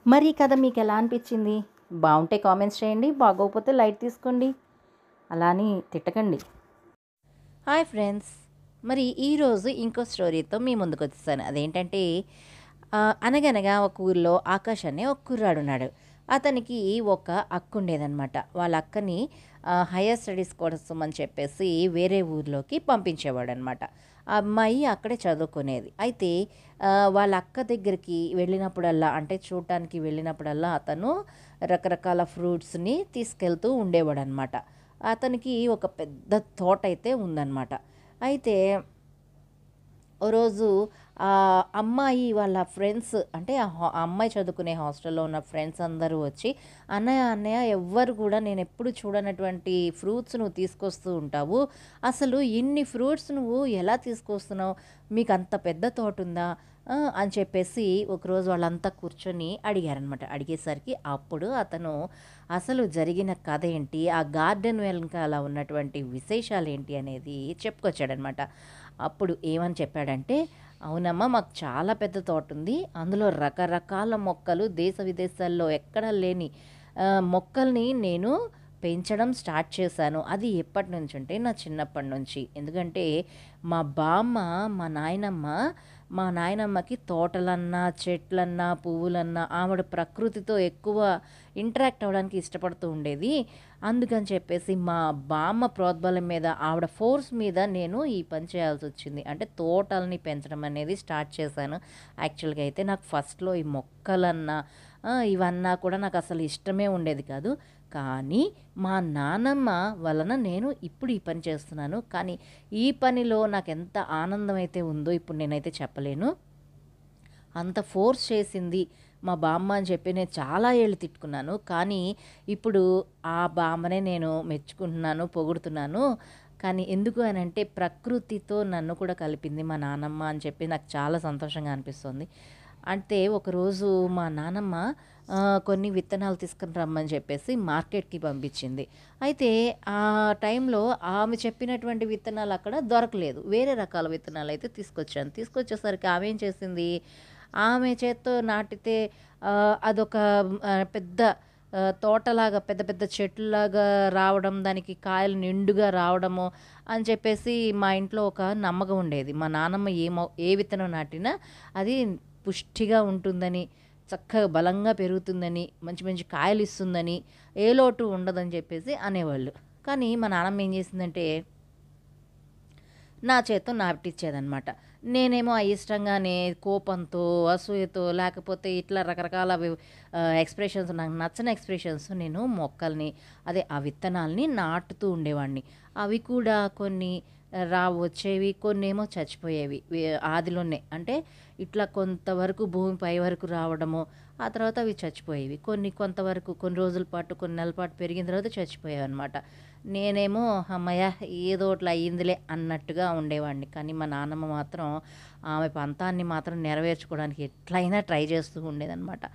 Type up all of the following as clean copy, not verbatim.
మరి ఈ కథ మీకు ఎలా అనిపించింది? బాగుంటే కామెంట్స్ చేయండి, బాగోకపోతే లైట్ తీసుకోండి, అలా అని తిట్టకండి. హాయ్ ఫ్రెండ్స్, మరి ఈరోజు ఇంకో స్టోరీతో మీ ముందుకు వచ్చేసాను. అదేంటంటే అనగనగా ఒక ఊరిలో ఆకాష్ అనే ఒక కుర్రాడు ఉన్నాడు. అతనికి ఒక అక్క ఉండేదన్నమాట. వాళ్ళ అక్కని హైయర్ స్టడీస్ కోసం అని చెప్పేసి వేరే ఊరిలోకి పంపించేవాడు అనమాట. ఆ అమ్మాయి అక్కడే చదువుకునేది. అయితే వాళ్ళ అక్క దగ్గరికి వెళ్ళినప్పుడల్లా, అంటే చూడటానికి వెళ్ళినప్పుడల్లా అతను రకరకాల ఫ్రూట్స్ని తీసుకెళ్తూ ఉండేవాడు అనమాట. అతనికి ఒక పెద్ద తోట అయితే ఉందన్నమాట. అయితే ఓ రోజు ఆ అమ్మాయి వాళ్ళ ఫ్రెండ్స్, అంటే ఆ అమ్మాయి చదువుకునే హాస్టల్లో ఉన్న ఫ్రెండ్స్ అందరూ వచ్చి, అన్నయ్య అన్నయ్య ఎవ్వరు కూడా నేను ఎప్పుడు చూడనటువంటి ఫ్రూట్స్ నువ్వు తీసుకొస్తూ ఉంటావు, అసలు ఇన్ని ఫ్రూట్స్ నువ్వు ఎలా తీసుకొస్తున్నావు, మీకు అంత పెద్ద తోట ఉందా అని చెప్పేసి ఒకరోజు వాళ్ళంతా కూర్చొని అడిగారనమాట. అడిగేసరికి అప్పుడు అతను అసలు జరిగిన కథ ఏంటి, ఆ గార్డెన్ వెనకాల ఉన్నటువంటి విశేషాలు ఏంటి అనేది చెప్పుకొచ్చాడనమాట. అప్పుడు ఏమని చెప్పాడంటే, అవునమ్మా, మాకు చాలా పెద్ద తోట ఉంది, అందులో రకరకాల మొక్కలు, దేశ విదేశాల్లో ఎక్కడ లేని మొక్కల్ని నేను పెంచడం స్టార్ట్ చేశాను. అది ఎప్పటి నుంచి అంటే నా చిన్నప్పటి నుంచి. ఎందుకంటే మా బామ్మ, మా నాయనమ్మ మా నాయనమ్మకి తోటలన్నా, చెట్లన్నా, పువ్వులన్నా ఆవిడ ప్రకృతితో ఎక్కువ ఇంటరాక్ట్ అవ్వడానికి ఇష్టపడుతూ ఉండేది. అందుకని చెప్పేసి మా బామ్మ ప్రోద్బలం మీద, ఆవిడ ఫోర్స్ మీద నేను ఈ పని చేయాల్సి వచ్చింది. అంటే తోటల్ని పెంచడం అనేది స్టార్ట్ చేశాను. యాక్చువల్గా అయితే నాకు ఫస్ట్లో ఈ మొక్కలన్నా ఇవన్నా కూడా నాకు అసలు ఇష్టమే ఉండేది కాదు. కానీ మా నానమ్మ వలన నేను ఇప్పుడు ఈ పని చేస్తున్నాను. కానీ ఈ పనిలో నాకు ఎంత ఆనందం అయితే ఉందో ఇప్పుడు నేనైతే చెప్పలేను. అంత ఫోర్స్ చేసింది మా బామ్మ అని చెప్పి నేను చాలా ఏళ్ళు తిట్టుకున్నాను. కానీ ఇప్పుడు ఆ బామ్మనే నేను మెచ్చుకుంటున్నాను, పొగుడుతున్నాను. కానీ ఎందుకు అని అంటే ప్రకృతితో నన్ను కూడా కలిపింది మా నానమ్మ అని చెప్పి నాకు చాలా సంతోషంగా అనిపిస్తుంది. అంటే ఒకరోజు మా నానమ్మ కొన్ని విత్తనాలు తీసుకుని రమ్మని చెప్పేసి మార్కెట్కి పంపించింది. అయితే ఆ టైంలో ఆమె చెప్పినటువంటి విత్తనాలు అక్కడ దొరకలేదు. వేరే రకాల విత్తనాలు అయితే తీసుకొచ్చాను. తీసుకొచ్చేసరికి ఆమె ఏం చేసింది, ఆమె చేత్తో నాటితే అదొక పెద్ద తోటలాగా, పెద్ద పెద్ద చెట్లులాగా రావడం, దానికి కాయలు నిండుగా రావడము అని చెప్పేసి మా ఇంట్లో ఒక నమ్మకం ఉండేది. మా నాన్నమ్మ ఏ విత్తనం నాటినా అది పుష్టిగా ఉంటుందని, చక్కగా బలంగా పెరుగుతుందని, మంచి మంచి కాయలు ఇస్తుందని, ఏ లోటు ఉండదని చెప్పేసి అనేవాళ్ళు. కానీ మా నాన్నమ్మ ఏం చేసిందంటే నా చేత్తో నాటిచ్చేదనమాట. నేనేమో అయిష్టంగానే కోపంతో, అసూయతో, లేకపోతే ఇట్లా రకరకాల ఎక్స్‌ప్రెషన్స్, నాకు నచ్చని ఎక్స్‌ప్రెషన్స్ నేను మొక్కల్ని, అదే ఆ విత్తనాల్ని నాటుతూ ఉండేవాడిని. అవి కూడా కొన్ని వచ్చేవి, కొన్నేమో చచ్చిపోయేవి. ఆదిలోనే అంటే ఇట్లా కొంతవరకు భూమి పై వరకు రావడము, ఆ తర్వాత అవి చచ్చిపోయేవి. కొంతవరకు కొన్ని రోజుల పాటు, కొన్ని నెలల పాటు పెరిగిన తర్వాత చచ్చిపోయావనమాట. నేనేమో హమ్మయ్య ఏదో ఒకట్ల అయ్యిందిలే అన్నట్టుగా ఉండేవాడిని. కానీ మా నాన్నమ్మ మాత్రం ఆమె పంతాన్ని మాత్రం నెరవేర్చుకోవడానికి ఎట్లయినా ట్రై చేస్తూ ఉండేదనమాట.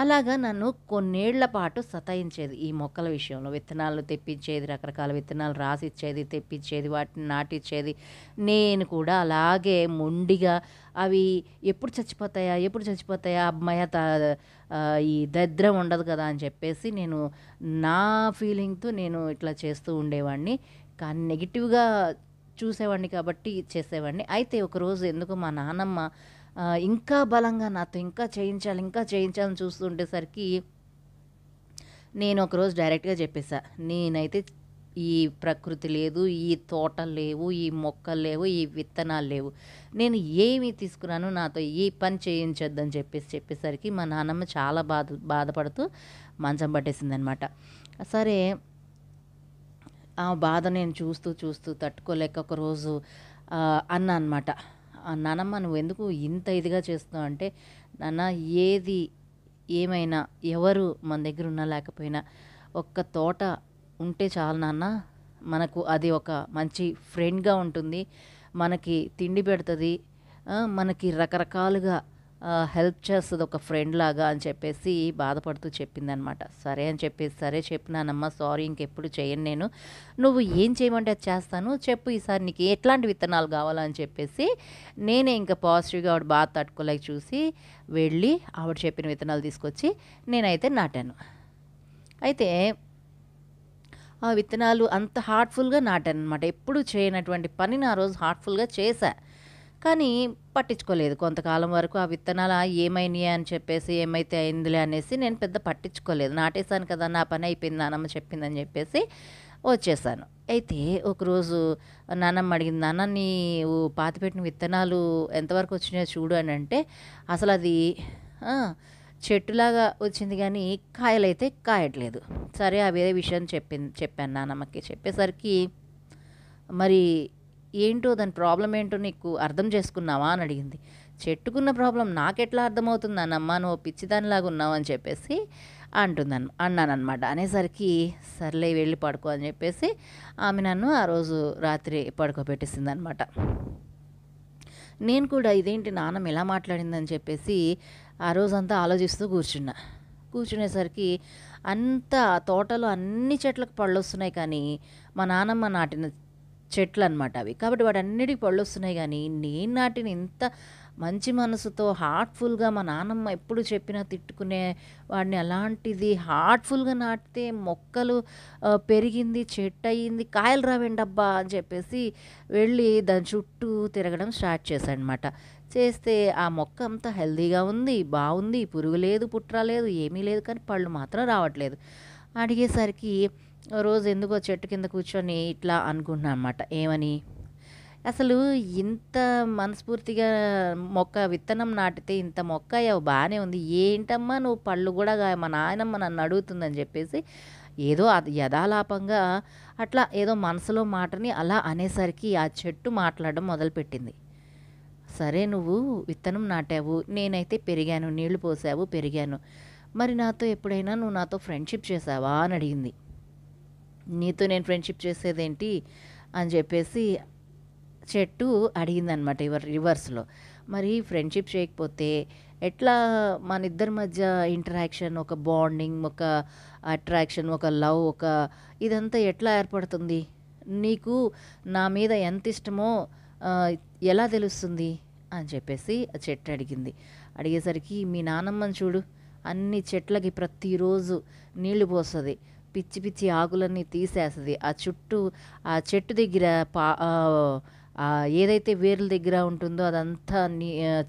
అలాగా నన్ను కొన్నేళ్ల పాటు సతాయించేది ఈ మొక్కల విషయంలో. విత్తనాలు తెప్పించేది, రకరకాల విత్తనాలు రాసిచ్చేది, తెప్పించేది, వాటిని నాటిచ్చేది. నేను కూడా అలాగే మొండిగా అవి ఎప్పుడు చచ్చిపోతాయా, ఎప్పుడు చచ్చిపోతాయా, అమ్మాయ ఈ దరిద్రం ఉండదు కదా అని చెప్పేసి నేను నా ఫీలింగ్‌తో నేను ఇట్లా చేస్తూ ఉండేవాడిని. కానీ నెగెటివ్‌గా చూసేవాడిని కాబట్టి చేసేవాడిని. అయితే ఒకరోజు ఎందుకో మా నానమ్మ ఇంకా బలంగా నాతో ఇంకా చేయించాలి, ఇంకా చేయించాలని చూస్తూ ఉండేసరికి నేను ఒకరోజు డైరెక్ట్‌గా చెప్పేసా, నేనైతే ఈ ప్రకృతి లేదు, ఈ తోటలు లేవు, ఈ మొక్కలు లేవు, ఈ విత్తనాలు లేవు, నేను ఏమి తీసుకురాను, నాతో ఈ పని చేయించొద్దని చెప్పేసరికి మా నాన్నమ్మ చాలా బాధపడుతూ మంచం పట్టేసిందనమాట. సరే, ఆ బాధ నేను చూస్తూ చూస్తూ తట్టుకోలేక ఒకరోజు అన్నా అనమాట, నానమ్మ నువ్వెందుకు ఇంత ఇదిగా చేస్తున్నావు అంటే, నాన్న ఏది ఏమైనా ఎవరు మన దగ్గర ఉన్నా లేకపోయినా ఒక్క తోట ఉంటే చాలు నాన్న, మనకు అది ఒక మంచి ఫ్రెండ్‌గా ఉంటుంది, మనకి తిండి పెడుతుంది, మనకి రకరకాలుగా హెల్ప్ చేస్తుంది ఒక ఫ్రెండ్ లాగా అని చెప్పేసి బాధపడుతూ చెప్పిందనమాట. సరే అని చెప్పేసి, సరే చెప్పినానమ్మా, సారీ, ఇంకెప్పుడు చేయను నేను. నువ్వు ఏం చేయమంటే అది చేస్తాను. చెప్పు ఈసారి నీకు ఎట్లాంటి విత్తనాలు కావాలా అని చెప్పేసి నేనే ఇంకా పాజిటివ్‌గా ఆవిడ బాధ తట్టుకోలేక చూసి వెళ్ళి ఆవిడ చెప్పిన విత్తనాలు తీసుకొచ్చి నేనైతే నాటాను. అయితే ఆ విత్తనాలు అంత హార్ట్‌ఫుల్‌గా నాటాననమాట. ఎప్పుడు చేయనటువంటి పనిని ఆ రోజు హార్ట్‌ఫుల్‌గా చేశా. కానీ పట్టించుకోలేదు. కొంతకాలం వరకు ఆ విత్తనాలు ఏమైనాయా అని చెప్పేసి, ఏమైతే అయిందిలే అనేసి నేను పెద్ద పట్టించుకోలేదు. నాటేసాను కదా! నా పని అయిపోయింది, నానమ్మ చెప్పిందని చెప్పేసి వచ్చేసాను. అయితే ఒకరోజు నానమ్మ అడిగింది, "నాన్న నీవు పాతిపెట్టిన విత్తనాలు ఎంతవరకు వచ్చినాయో చూడు" అనంటే అసలది ఆ! చెట్టులాగా వచ్చింది గానీ కాయలైతే కాయట్లేదు. సరే ఆ వేరే విషయం చెప్పాను నానమ్మకి. చెప్పేసరికి మరి ఏంటో దాని ప్రాబ్లమ్ ఏంటో నీకు అర్థం చేసుకున్నావా అని అడిగింది. చెట్టుకున్న ప్రాబ్లమ్ నాకెట్లా అర్థమవుతుంది నానమ్మ, నువ్వు పిచ్చిదానిలాగా ఉన్నావు అని చెప్పేసి అన్నాననమాట. అనేసరికి సర్లే వెళ్ళి పడుకో అని చెప్పేసి ఆమె నన్ను ఆ రోజు రాత్రి పడుకోబెట్టేసిందనమాట. నేను కూడా ఇదేంటి నాన్నమ్మ ఇలా మాట్లాడిందని చెప్పేసి ఆ రోజంతా ఆలోచిస్తూ కూర్చున్నా. కూర్చునేసరికి అంతా తోటలో అన్ని చెట్లకు పళ్ళొస్తున్నాయి కానీ మా నాన్నమ్మ నాటిన చెట్లనమాట అవి. కాబట్టి వాటన్నిటికి పళ్ళొస్తున్నాయి గానీ, నేను నాటిన ఇంత మంచి మనసుతో హార్ట్‌ఫుల్‌గా మా నాన్నమ్మ ఎప్పుడు చెప్పినా తిట్టుకునే వాడిని, అలాంటిది హార్ట్‌ఫుల్‌గా నాటితే మొక్కలు పెరిగింది, చెట్టయింది, కాయలు రావేంటబ్బా అని చెప్పేసి వెళ్ళి దాని చుట్టూ తిరగడం స్టార్ట్ చేశాననమాట. చేస్తే ఆ మొక్క అంతా హెల్తీగా ఉంది, బావుంది, పురుగు లేదు, పుట్ర లేదు, ఏమీ లేదు, కానీ పళ్ళు మాత్రం రావట్లేదు. అడిగేసరికి ఓ రోజు ఎందుకో చెట్టు కింద కూర్చొని ఇట్లా అనుకుంటున్నా అనమాట. ఏమని? అసలు ఇంత మనస్ఫూర్తిగా విత్తనం నాటితే ఇంత మొక్క అయ్యావు బానే ఉంది. ఏంటమ్మా నువ్వు పళ్ళు గూడా మా నాయనమ్మ నన్ను అడుగుతుందని జెప్పేసి ఏదో అది యథాలాపంగా అట్లా ఏదో మనసులో మాటని అలా అనేసరికి ఆ చెట్టు మాట్లాడడం మొదలుపెట్టింది. సరే నువ్వు విత్తనం నాటావు, నేనైతే పెరిగాను, నీళ్లు పోసావు, పెరిగాను. మరి నాతో ఎప్పుడైనా నువ్వు నాతో ఫ్రెండ్‌షిప్ చేశావా అని అడిగింది. నీతో నేను ఫ్రెండ్‌షిప్ చేసేదేంటి అని చెప్పేసి చెట్టు అడిగిందనమాట రివర్స్‌లో. మరి ఫ్రెండ్‌షిప్ చేయకపోతే ఎట్లా మనిద్దరి మధ్య ఇంటరాక్షన్, ఒక బాండింగ్, ఒక అట్రాక్షన్, ఒక లవ్, ఒక ఇదంతా ఎట్లా ఏర్పడుతుంది? నీకు నా మీద ఎంత ఇష్టమో ఆహ్, ఎలా తెలుస్తుంది? అని చెప్పేసి ఆ చెట్టు అడిగింది. అడిగేసరికి మీ నానమ్మని చూడు, అన్ని చెట్లకి ప్రతిరోజు నీళ్లు పోస్తది. పిచ్చి పిచ్చి ఆకులన్నీ తీసేస్తది. ఆ చుట్టూ ఆ చెట్టు దగ్గర ఏదైతే వేర్ల దగ్గర ఉంటుందో అదంతా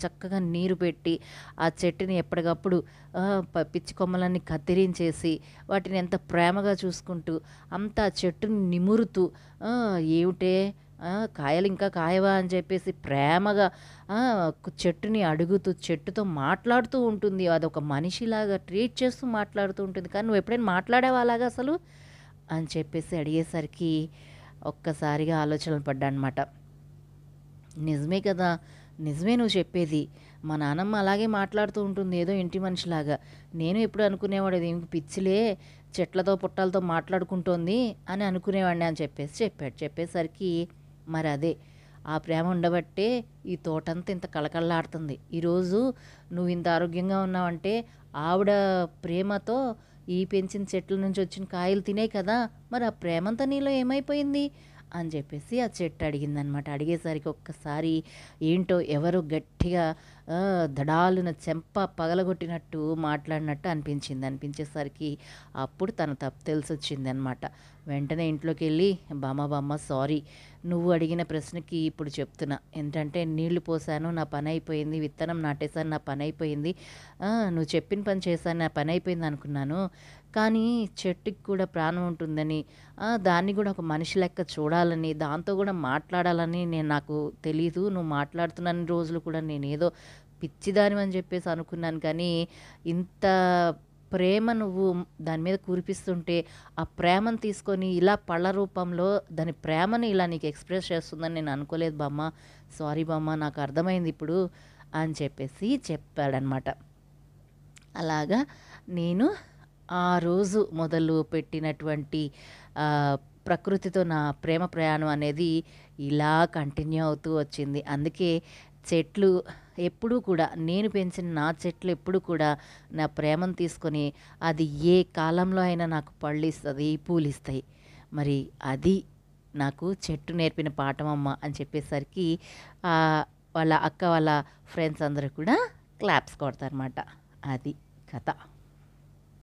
చక్కగా నీరు పెట్టి, ఆ చెట్టుని ఎప్పటికప్పుడు పిచ్చి కొమ్మలన్నీ కత్తిరించేసి, వాటిని ఎంత ప్రేమగా చూసుకుంటూ, అంతా ఆ చెట్టుని నిమురుతూ, ఏమిటే కాయలు ఇంకా కాయవా అని చెప్పేసి ప్రేమగా చెట్టుని అడుగుతూ, చెట్టుతో మాట్లాడుతూ ఉంటుంది. అదొక మనిషిలాగా ట్రీట్ చేస్తూ మాట్లాడుతూ ఉంటుంది. కానీ నువ్వు ఎప్పుడైనా మాట్లాడావా అలాగా అసలు? అని చెప్పేసి అడిగేసరికి ఒక్కసారిగా ఆలోచనలు పడ్డానమాట. నిజమే కదా! నిజమే నువ్వు చెప్పేది. మా నానమ్మ అలాగే మాట్లాడుతూ ఉంటుంది ఏదో ఇంటి మనిషిలాగా. నేను ఎప్పుడు అనుకునేవాడు ఈమెకి పిచ్చిలే, చెట్లతో పుట్టలతో మాట్లాడుకుంటోంది అని అనుకునేవాడిని అని చెప్పేసి చెప్పాడు. చెప్పేసరికి మరి అదే ఆ ప్రేమ ఉండబట్టే ఈ తోటంతా ఇంత కళకళలాడుతుంది. ఈరోజు నువ్వు ఇంత ఆరోగ్యంగా ఉన్నావంటే ఆవిడ ప్రేమతో ఈ పెంచిన చెట్ల నుంచి వచ్చిన కాయలు తినే కదా! మరి ఆ ప్రేమంతా నీలో ఏమైపోయింది? అని చెప్పేసి ఆ చెట్టు అడిగిందనమాట. అడిగేసరికి ఒక్కసారి ఏంటో ఎవరో గట్టిగా దడాలున చెంప పగలగొట్టినట్టు మాట్లాడినట్టు అనిపించింది. అనిపించేసరికి అప్పుడు తన తప్పు తెలిసొచ్చిందనమాట. వెంటనే ఇంట్లోకెళ్ళి బామ్మ సారీ, నువ్వు అడిగిన ప్రశ్నకి ఇప్పుడు చెప్తున్నా. ఏంటంటే నీళ్లు పోసాను, నా పని అయిపోయింది, విత్తనం నాటేసాను, నా పని అయిపోయింది, నువ్వు చెప్పిన పని చేశాను, నా పని అయిపోయింది అనుకున్నాను. కానీ చెట్టుకి కూడా ప్రాణం ఉంటుందని, దాన్ని కూడా ఒక మనిషి లెక్క చూడాలని, దాంతో కూడా మాట్లాడాలని నాకు తెలీదు. నువ్వు మాట్లాడుతున్న రోజులు కూడా నేనేదో పిచ్చిదానివని చెప్పేసి అనుకున్నాను. కానీ ఇంత ప్రేమ నువ్వు దాని మీద కురిపిస్తుంటే, ఆ ప్రేమను తీసుకొని ఇలా పళ్ళ రూపంలో దాని ప్రేమని ఇలా నీకు ఎక్స్‌ప్రెస్ చేస్తుందని నేను అనుకోలేదు బామ్మ. సారీ బామ్మ, నాకు అర్థమైంది ఇప్పుడు అని చెప్పేసి చెప్పాడనమాట. అలాగా నేను ఆ రోజు మొదలు పెట్టినటువంటి ప్రకృతితో నా ప్రేమ ప్రయాణం అనేది ఇలా కంటిన్యూ అవుతూ వచ్చింది. అందుకే చెట్లు ఎప్పుడూ కూడా నేను పెంచిన నా చెట్లు ఎప్పుడూ కూడా నా ప్రేమను తీసుకొని అది ఏ కాలంలో అయినా నాకు పళ్ళు ఇస్తుంది, పూలు ఇస్తాయి. మరి అది నాకు చెట్టు నేర్పిన పాఠం అమ్మ అని చెప్పేసరికి వాళ్ళ అక్క వాళ్ళ ఫ్రెండ్స్ అందరూ కూడా క్లాప్స్ కొడతారన్నమాట. అది కథ.